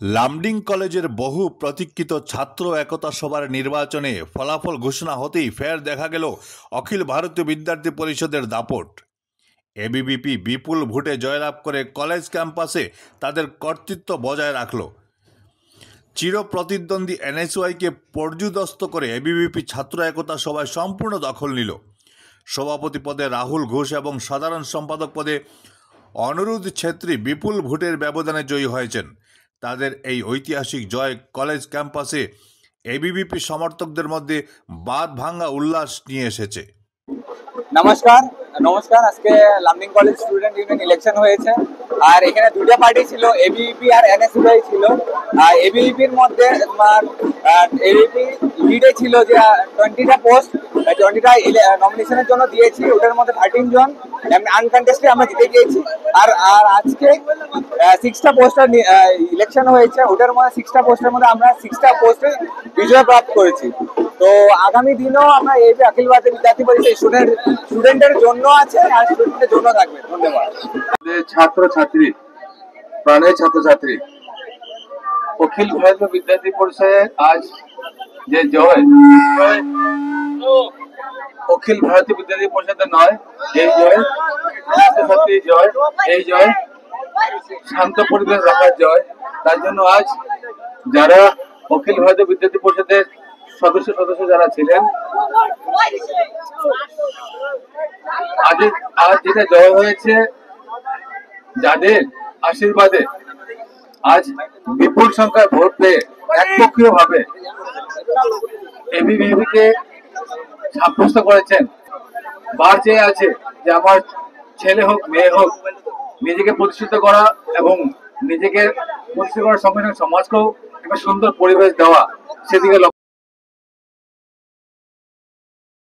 লামডিং কলেজের বহু প্রতীক্ষিত ছাত্র একতা সভার নির্বাচনে ফলাফল ঘোষণা হতেই ফের দেখা গেল অখিল ভারতীয় বিদ্যার্থী পরিষদের দাপট। এবিভিপি বিপুল ভোটে জয়লাভ করে কলেজ ক্যাম্পাসে তাদের কর্তৃত্ব বজায় রাখল। চিরপ্রতিদ্বন্দ্বী এনএসওয়াইকে পর্যুদস্ত করে এবিভিপি ছাত্র একতা সভায় সম্পূর্ণ দখল নিল। সভাপতি পদে রাহুল ঘোষ এবং সাধারণ সম্পাদক পদে অনিরুদ্ধ ছেত্রী বিপুল ভোটের ব্যবধানে জয়ী হয়েছেন। তাদের এই ঐতিহাসিক জয় কলেজ ক্যাম্পাসে এবিভিপি সমর্থকদের মধ্যে বাঁধ ভাঙা উল্লাস নিয়ে এসেছে। নমস্কার। আজকে Lumding college student union election হয়েছে, আর এখানে দুটো পার্টি ছিল, এবিভিপি আর এনএসইউআই ছিল। আর এবিভিপির মধ্যে তোমার এবিভিপি লিডে ছিল যে 20টা পোস্ট, 20টা নমিনেশনের জন্য দিয়েছি, ওটার মধ্যে 13 জন আনকন্টেস্টেড আমরা জিতে গিয়েছি। আর আজকে 6টা পোস্টার ইলেকশন হয়েছে, ওটার মধ্যে 6টা পোস্টের মধ্যে আমরা 6টা পোস্টে বিজয় প্রাপ্ত করেছি। তো আগামী দিনেও আমরা এই যে অখিল ভারতীয় বিদ্যার্থী পরিষদ স্টুডেন্টের জন্য আছে আর স্টুডেন্টের জন্য থাকবে। ধন্যবাদ। ছাত্রছাত্রী, প্রাণের ছাত্রছাত্রী, অখিল ভারতীয় বিদ্যার্থী পরিষদের আজ যে জয়, অখিল ভারতীয় বিদ্যার্থী পরিষদের নয়, এই জয় ছাত্রছাত্রীর জয়, এই জয় শান্ত পরিবেশ রাখার জয়। তার জন্য আজ যারা অখিল ভারতীয় বিদ্যার্থী পরিষদের সদস্য যারা ছিলেন, আজ যেটা জয় হয়েছে, যাদের আশীর্বাদে আজ বিপুল সংখ্যায় ভোট পেয়ে একপক্ষীয় ভাবে এবিভিপিকে সাব্যস্ত করেছেন। বার চেয়ে আছে যে আমার ছেলে হোক মেয়ে হোক, নিজেকে প্রতিষ্ঠিত করা এবং নিজেকে প্রতিষ্ঠিত করার সঙ্গে সঙ্গে সমাজকেও একটা সুন্দর পরিবেশ দেওয়া, সেদিকে